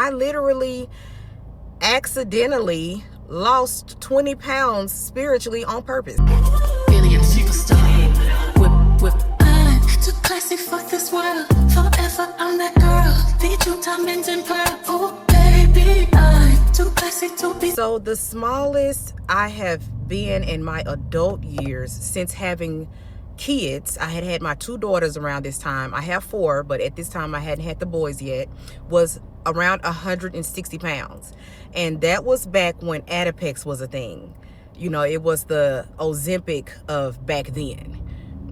I literally accidentally lost 20 pounds spiritually on purpose. Alien superstar. Whip. I'm too classy for this world. Forever I'm that girl. Feed you diamonds and pearl. Oh baby, I'm too classy to be. So the smallest I have been in my adult years since having kids, I had my 2 daughters around this time. I have 4, but at this time I hadn't had the boys yet, was around 160 pounds. And that was back when Adipex was a thing. You know, it was the Ozempic of back then.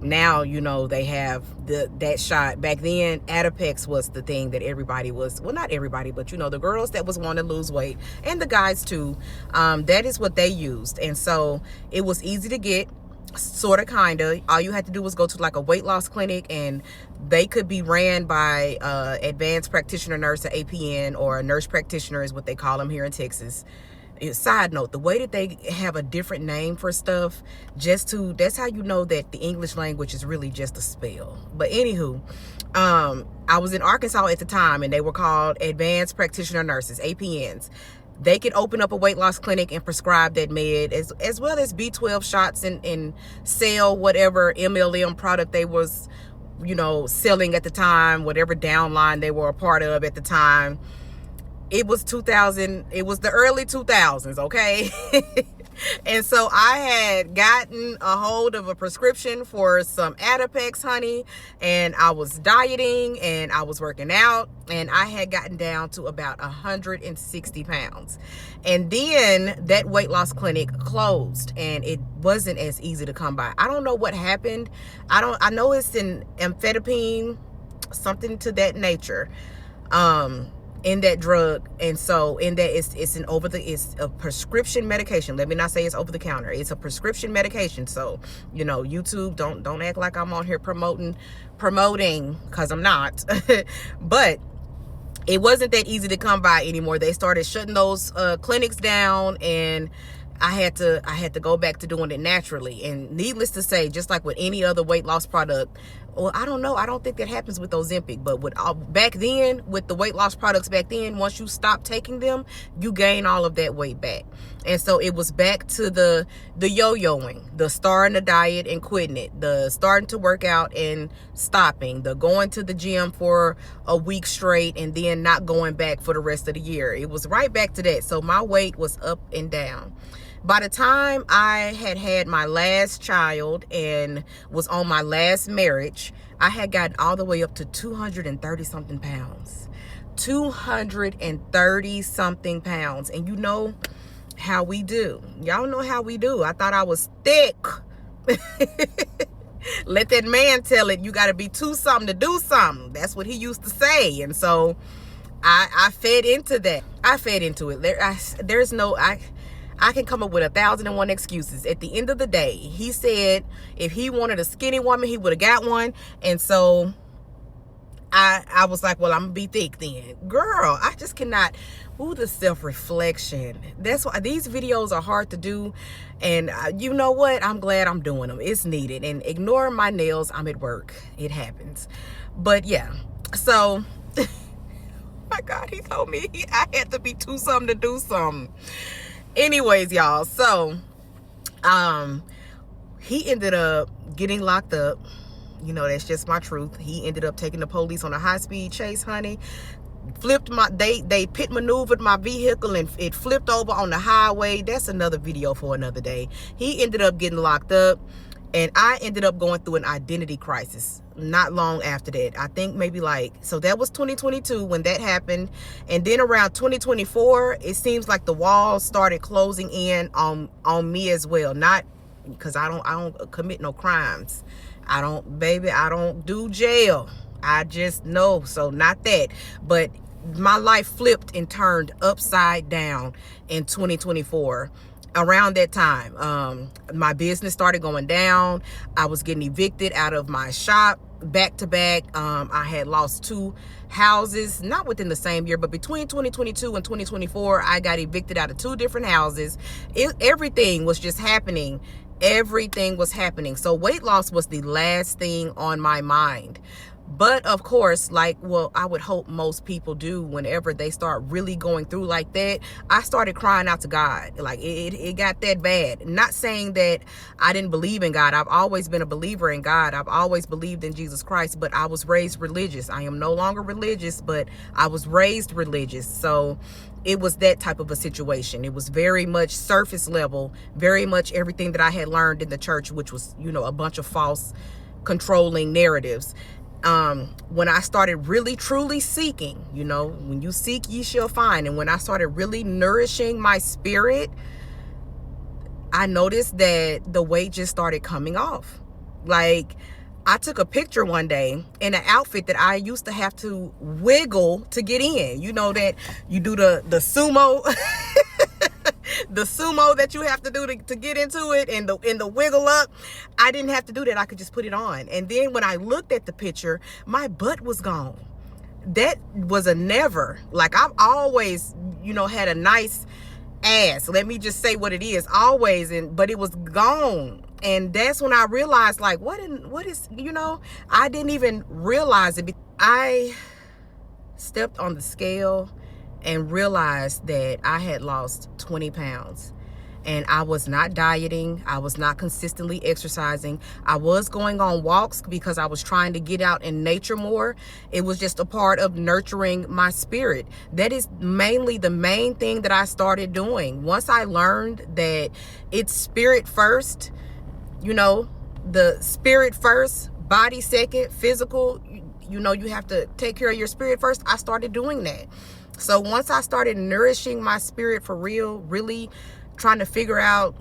Now, you know, they have that shot. Back then, Adipex was the thing that everybody was, well, not everybody, but, you know, the girls that was wanting to lose weight, and the guys too, that is what they used. And so it was easy to get, sort of, kind of. All you had to do was go to like a weight loss clinic, and they could be ran by advanced practitioner nurse, or APN, or a nurse practitioner is what they call them here in Texas. Side note, the way that they have a different name for stuff, that's how you know that the English language is really just a spell. But anywho, I was in Arkansas at the time, and they were called advanced practitioner nurses, APNs. They could open up a weight loss clinic and prescribe that med, as well as B12 shots, and sell whatever MLM product they was, you know, selling at the time, whatever downline they were a part of at the time. It was 2000, it was the early 2000s, okay? And so I had gotten a hold of a prescription for some Adipex, honey, and I was dieting and I was working out, and I had gotten down to about 160 pounds. And then that weight loss clinic closed, and it wasn't as easy to come by. I don't know what happened. I know it's in amphetamine, something to that nature. In that drug, and so in that it's a prescription medication. Let me not say it's over the counter. It's a prescription medication. So, you know, YouTube, don't act like I'm on here promoting, because I'm not. But it wasn't that easy to come by anymore. They started shutting those clinics down, and I had to go back to doing it naturally. And needless to say, just like with any other weight loss product, well, I don't know, I don't think that happens with Ozempic, but with back then, with the weight loss products back then, once you stop taking them, you gain all of that weight back. And so it was back to the yo-yoing, the starting a diet and quitting it, the starting to work out and stopping, the going to the gym for a week straight and then not going back for the rest of the year. It was right back to that. So my weight was up and down. By the time I had my last child and was on my last marriage, I had gotten all the way up to 230 something pounds. 230 something pounds. And you know how we do. Y'all know how we do. I thought I was thick. Let that man tell it. You got to be too something to do something. That's what he used to say. And so I fed into that. I fed into it. I can come up with 1,001 excuses. At the end of the day, he said if he wanted a skinny woman, he would have got one. And so I was like, well, I'm gonna be thick then. Girl, I just cannot. Ooh, the self-reflection. That's why these videos are hard to do. And you know what? I'm glad I'm doing them. It's needed. And ignore my nails. I'm at work. It happens. But yeah, so my God, he told me I had to be too something to do something. Anyways, y'all, so he ended up getting locked up. You know, that's just my truth. He ended up taking the police on a high-speed chase, honey. They pit maneuvered my vehicle, and it flipped over on the highway. That's another video for another day. He ended up getting locked up, and I ended up going through an identity crisis not long after that. I think maybe so that was 2022 when that happened. And then around 2024, it seems like the walls started closing in on me as well. Not because I don't commit no crimes. I don't do jail. I just know. So not that. But my life flipped and turned upside down in 2024. Around that time, my business started going down. I was getting evicted out of my shop back to back. I had lost 2 houses, not within the same year, but between 2022 and 2024, I got evicted out of 2 different houses. Everything was just happening. Everything was happening. So weight loss was the last thing on my mind. But of course, like, well, I would hope most people do whenever they start really going through like that, I started crying out to God. Like it got that bad. Not saying that I didn't believe in God. I've always been a believer in God. I've always believed in Jesus Christ, but I was raised religious. I am no longer religious, but I was raised religious. So it was that type of a situation. It was very much surface level, very much everything that I had learned in the church, which was, a bunch of false controlling narratives. When I started really truly seeking, when you seek, ye shall find. And when I started really nourishing my spirit, I noticed that the weight just started coming off. Like, I took a picture one day in an outfit that I used to have to wiggle to get in. You know that you do the sumo, the sumo that you have to do to get into it, and the wiggle up. I didn't have to do that. I could just put it on. And then when I looked at the picture, my butt was gone. That was a never. Like, I've always, had a nice ass. Let me just say what it is, always. But it was gone. And that's when I realized, like, what is, I didn't even realize it. I stepped on the scale and realized that I had lost 20 pounds. And I was not dieting. I was not consistently exercising. I was going on walks because I was trying to get out in nature more. It was just a part of nurturing my spirit. That is mainly the main thing that I started doing. Once I learned that it's spirit first, the spirit first, body second, physical, you have to take care of your spirit first. I started doing that. So once I started nourishing my spirit for real, really trying to figure out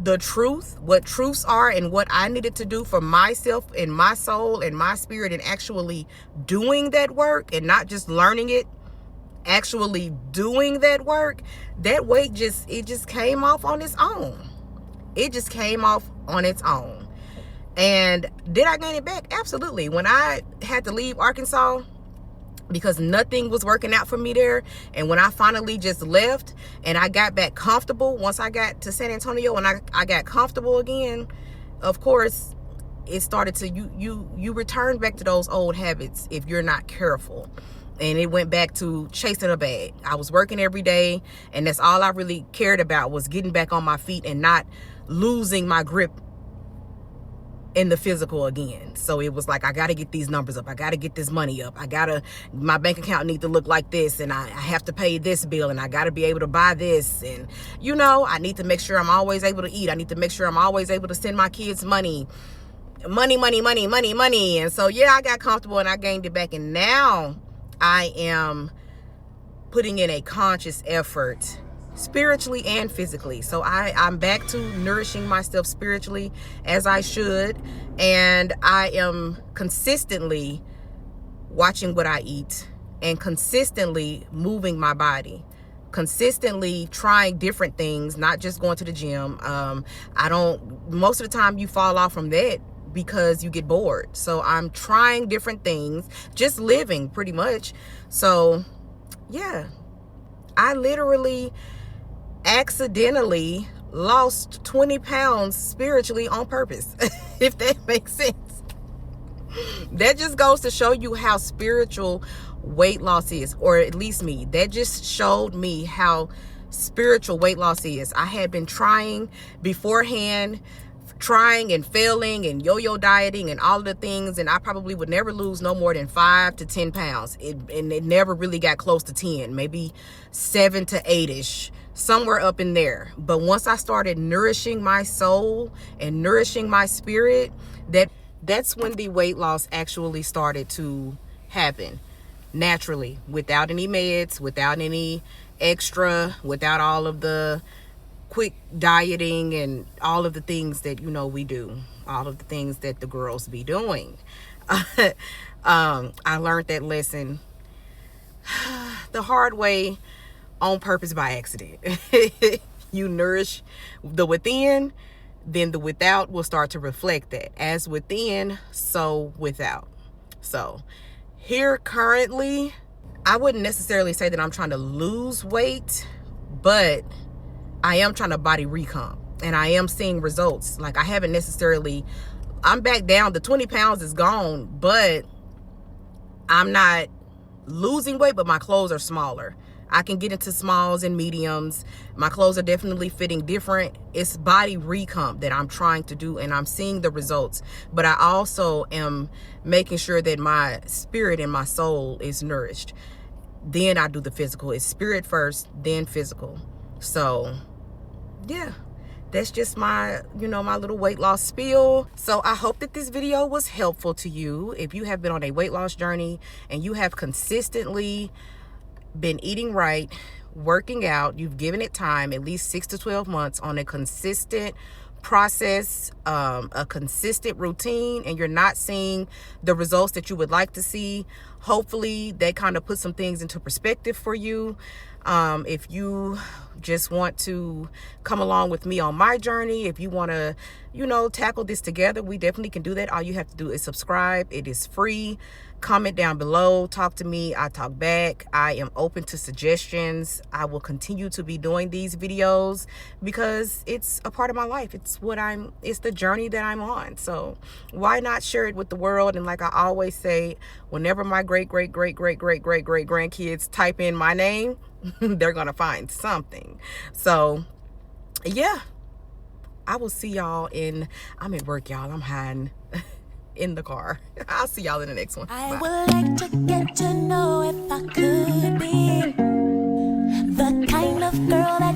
the truth, what truths are, and what I needed to do for myself and my soul and my spirit, and actually doing that work and not just learning it, actually doing that work, that weight just came off on its own. It just came off on its own. And did I gain it back? Absolutely. When I had to leave Arkansas because nothing was working out for me there, and when I finally just left and I got back comfortable, once I got to San Antonio and I got comfortable again, of course, it started to, you return back to those old habits if you're not careful. And it went back to chasing a bag. I was working every day, and that's all I really cared about, was getting back on my feet and not losing my grip in the physical again. So it was like, I got to get these numbers up. I got to get this money up. My bank account need to look like this, and I have to pay this bill, and I got to be able to buy this. And, I need to make sure I'm always able to eat. I need to make sure I'm always able to send my kids money. And so, yeah, I got comfortable and I gained it back. And now I am putting in a conscious effort, spiritually and physically. So I'm back to nourishing myself spiritually as I should. And I am consistently watching what I eat and consistently moving my body, consistently trying different things, not just going to the gym. Most of the time you fall off from that because you get bored. So I'm trying different things, just living pretty much. So yeah, I literally accidentally lost 20 pounds spiritually on purpose, if that makes sense. That just goes to show you how spiritual weight loss is, or at least me. That just showed me how spiritual weight loss is. I had been trying beforehand, trying and failing and yo-yo dieting and all of the things, and I probably would never lose no more than 5 to 10 pounds. And it never really got close to 10, maybe 7 to 8-ish, somewhere up in there. But once I started nourishing my soul and nourishing my spirit, that's when the weight loss actually started to happen naturally, without any meds, without any extra, without all of the quick dieting and all of the things that we do, all of the things that the girls be doing. I learned that lesson the hard way, on purpose, by accident. You nourish the within, then the without will start to reflect that. As within, so without. So here currently, I wouldn't necessarily say that I'm trying to lose weight, but I am trying to body recomp, and I am seeing results. Like, I haven't necessarily, I'm back down. The 20 pounds is gone, but I'm not losing weight, but my clothes are smaller. I can get into smalls and mediums. My clothes are definitely fitting different. It's body recomp that I'm trying to do, and I'm seeing the results. But I also am making sure that my spirit and my soul is nourished. Then I do the physical. It's spirit first, then physical. So yeah, that's just my, my little weight loss spiel. So I hope that this video was helpful to you. If you have been on a weight loss journey and you have consistently been eating right, working out, you've given it time, at least 6 to 12 months on a consistent process, a consistent routine, and you're not seeing the results that you would like to see, hopefully that kind of puts some things into perspective for you. If you just want to come along with me on my journey, if you want to, tackle this together, we definitely can do that. All you have to do is subscribe. It is free. Comment down below, talk to me, I talk back. I am open to suggestions. I will continue to be doing these videos because it's a part of my life. It's the journey that I'm on. So why not share it with the world? And like I always say, whenever my great grandkids type in my name, they're gonna find something. So yeah, I will see y'all I'm at work, y'all. I'm hiding in the car. I'll see y'all in the next one. I Bye. would like to get to know if I could be the kind of girl that